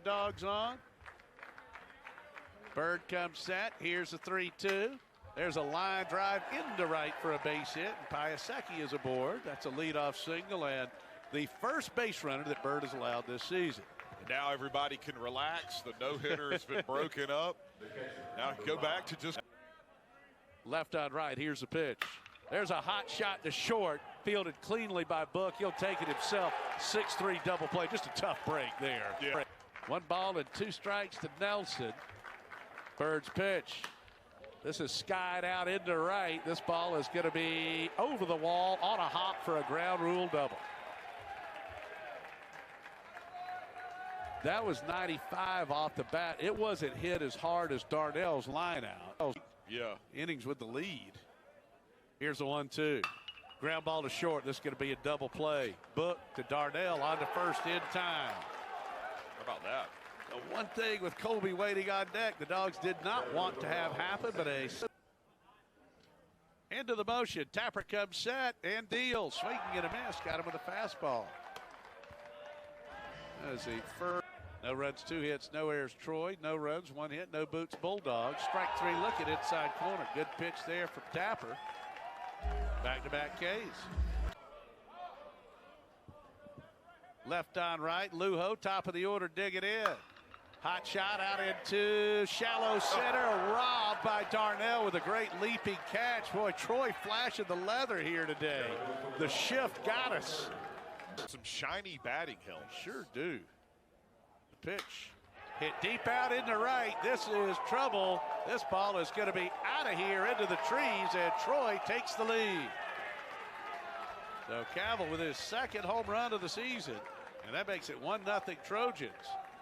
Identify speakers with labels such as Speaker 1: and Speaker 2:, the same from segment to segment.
Speaker 1: dogs on. Bird comes set. Here's a 3-2. There's a line drive into right for a base hit, and Piasecki is aboard. That's a leadoff single and the first base runner that Bird has allowed this season.
Speaker 2: And now everybody can relax. The no-hitter has been broken up. Now go back to just
Speaker 1: left on right. Here's the pitch. There's a hot shot to short, fielded cleanly by Book. He'll take it himself. 6-3 double play. Just a tough break there.
Speaker 2: Yeah.
Speaker 1: 1 ball and 2 strikes to Nelson. Bird's pitch. This is skied out into right. This ball is going to be over the wall on a hop for a ground rule double. That was 95 off the bat. It wasn't hit as hard as Darnell's line out.
Speaker 2: Yeah.
Speaker 1: Innings with the lead. Here's a 1-2. Ground ball to short. This is going to be a double play. Book to Darnell on to first in time.
Speaker 2: How about that?
Speaker 1: The one thing with Colby waiting on deck, the Dogs did not want to have happen, but into the motion. Tapper comes set and deals. Swinging and a miss. Got him with a fastball. As the first. No runs, 2 hits, no errors. Troy, no runs, 1 hit, no boots. Bulldogs. Strike 3 looking inside corner. Good pitch there from Tapper. Back-to-back Ks. Left on right. Lujo, top of the order, dig it in. Hot shot out into shallow center. Robbed by Darnell with a great leaping catch. Boy, Troy flashing the leather here today. The shift got us.
Speaker 2: Some shiny batting help.
Speaker 1: Sure do. The pitch. Hit deep out into right. This is trouble. This ball is going to be out of here into the trees, and Troy takes the lead. So Cavill with his second home run of the season, and that makes it 1-0 Trojans.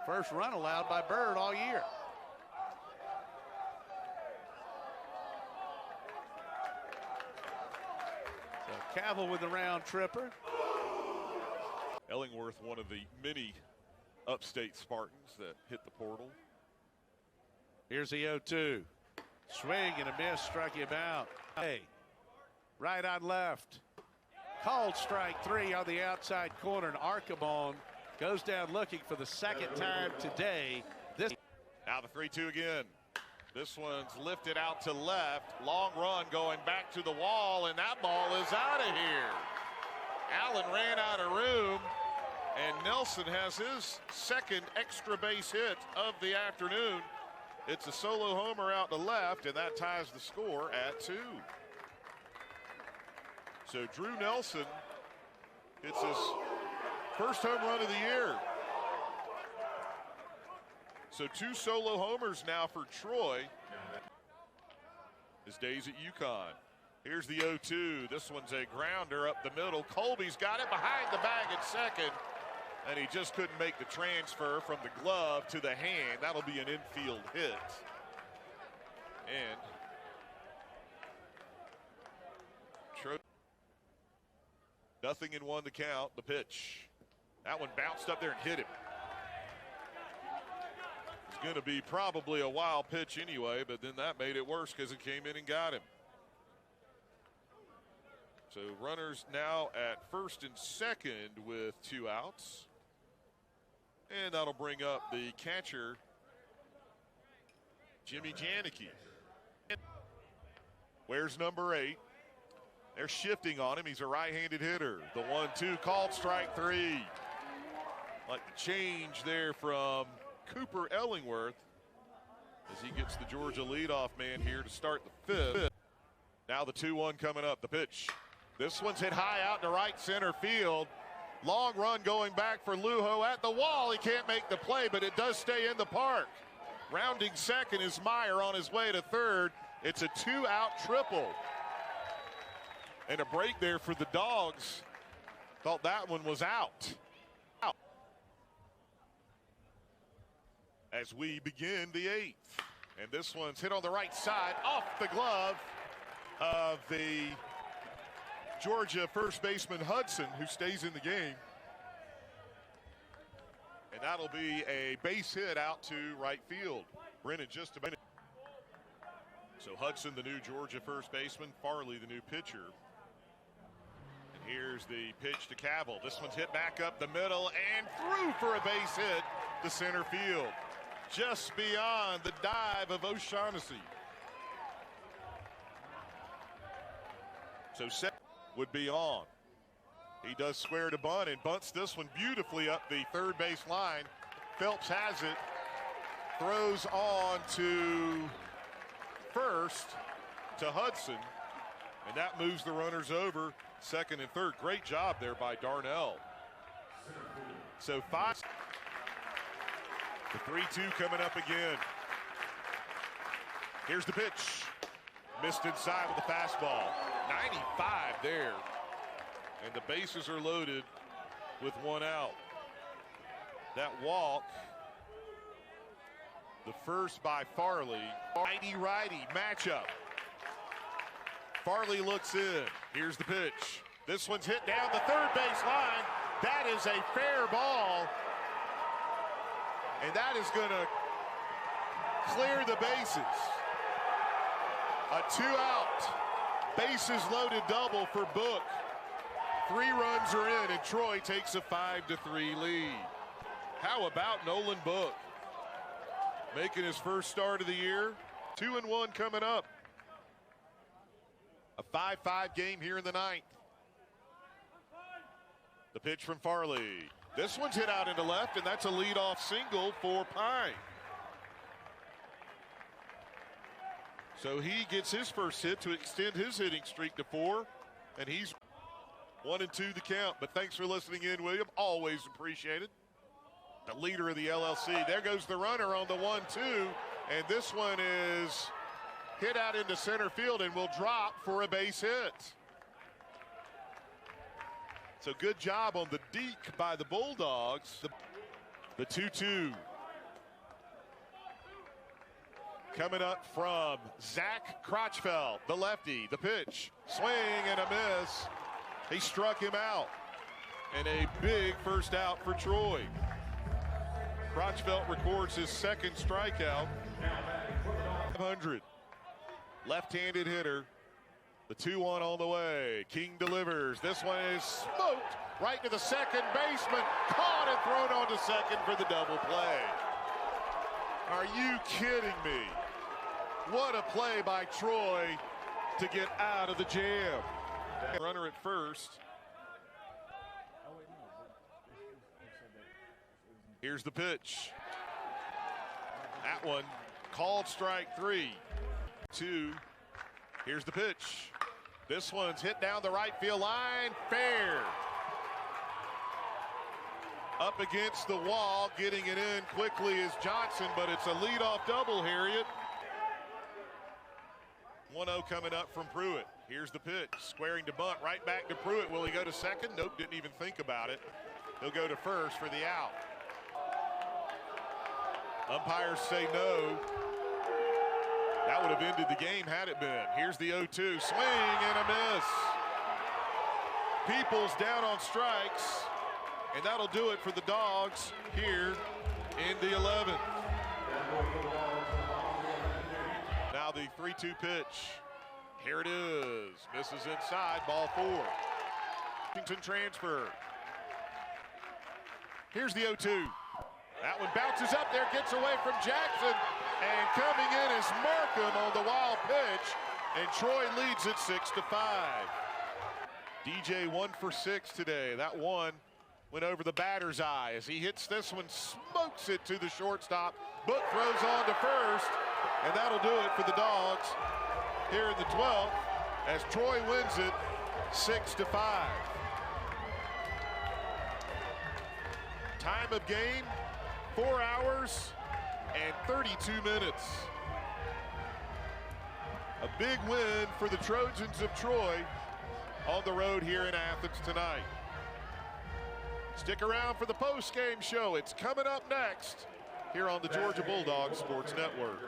Speaker 1: First run allowed by Bird all year. So Cavill with the round tripper.
Speaker 2: Ellingworth, one of the many upstate Spartans that hit the portal.
Speaker 1: Here's the 0-2. Swing and a miss, struck him out. Hey, right on left. Called strike 3 on the outside corner, and Archibald goes down looking for the second time today.
Speaker 2: Now the 3-2 again. This one's lifted out to left. Long run going back to the wall, and that ball is out of here. Allen ran out of room, and Nelson has his second extra base hit of the afternoon. It's a solo homer out to left, and that ties the score at 2. So Drew Nelson hits his first home run of the year. So 2 solo homers now for Troy. His days at UConn. Here's the 0-2. This one's a grounder up the middle. Colby's got it behind the bag at second, and he just couldn't make the transfer from the glove to the hand. That'll be an infield hit. And nothing in 1 to count. The pitch. That one bounced up there and hit him. It's going to be probably a wild pitch anyway, but then that made it worse because it came in and got him. So runners now at first and second with 2 outs. And that'll bring up the catcher, Jimmy Janicki. Where's number 8? They're shifting on him. He's a right-handed hitter. The 1-2 called strike 3. Like the change there from Cooper Ellingworth as he gets the Georgia leadoff man here to start the 5th. Now the 2-1 coming up. The pitch. This one's hit high out to right center field. Long run going back for Lujo at the wall. He can't make the play, but it does stay in the park. Rounding second is Meyer on his way to third. It's a 2-out triple. And a break there for the Dogs. Thought that one was out. As we begin the 8th. And this one's hit on the right side off the glove of the Georgia first baseman Hudson, who stays in the game. And that'll be a base hit out to right field. Brennan just a minute. So Hudson, the new Georgia first baseman, Farley, the new pitcher. Here's the pitch to Cavill. This one's hit back up the middle and through for a base hit. to center field, just beyond the dive of O'Shaughnessy. So set would be on. He does square to bunt and bunts this one beautifully up the third base line. Phelps has it, throws on to first to Hudson, and that moves the runners over second and third. Great job there by Darnell. So five. The 3-2 coming up again. Here's the pitch. Missed inside with the fastball. 95 there. And the bases are loaded with one out. That walk, the first by Farley. Righty-righty matchup. Farley looks in. Here's the pitch. This one's hit down the third base line. That is a fair ball. And that is going to clear the bases. A 2-out, bases loaded double for Book. 3 runs are in, and Troy takes a 5-3 lead. How about Nolan Book? Making his first start of the year. 2-1 coming up. A 5-5 game here in the ninth. The pitch from Farley. This one's hit out into left, and that's a leadoff single for Pine. So he gets his first hit to extend his hitting streak to 4, and he's 1-2 the count. But thanks for listening in, William. Always appreciated. The leader of the LLC. There goes the runner on the 1-2, and this one is hit out into center field and will drop for a base hit. So good job on the deke by the Bulldogs. The 2-2. Coming up from Zach Crotchfeld, the lefty. The pitch, swing and a miss. He struck him out. And a big first out for Troy. Crotchfeld records his second strikeout. 500. Left-handed hitter. The 2-1 on the way. King delivers. This one is smoked right to the second baseman. Caught and thrown on to second for the double play. Are you kidding me? What a play by Troy to get out of the jam. Runner at first. Here's the pitch. That one called strike 3. 2. Here's the pitch. This one's hit down the right field line. Fair. Up against the wall, getting it in quickly is Johnson, but it's a leadoff double, Harriet. 1-0 coming up from Pruitt. Here's the pitch. Squaring to bunt. Right back to Pruitt. Will he go to second? Nope, didn't even think about it. He'll go to first for the out. Umpires say no. That would have ended the game had it been. Here's the 0-2. Swing and a miss. Peoples down on strikes. And that'll do it for the Dogs here in the 11th. Now the 3-2 pitch. Here it is. Misses inside, ball 4. Washington transfer. Here's the 0-2. That one bounces up there, gets away from Jackson. And coming in is Markham on the wild pitch. And Troy leads it 6-5. DJ 1 for 6 today. That one went over the batter's eye as he hits this one, smokes it to the shortstop. Book throws on to first, and that'll do it for the Dogs here in the 12th as Troy wins it 6-5. Time of game, 4 hours and 32 minutes. A big win for the Trojans of Troy on the road here in Athens tonight. Stick around for the post-game show. It's coming up next here on the Georgia Bulldogs Sports Network.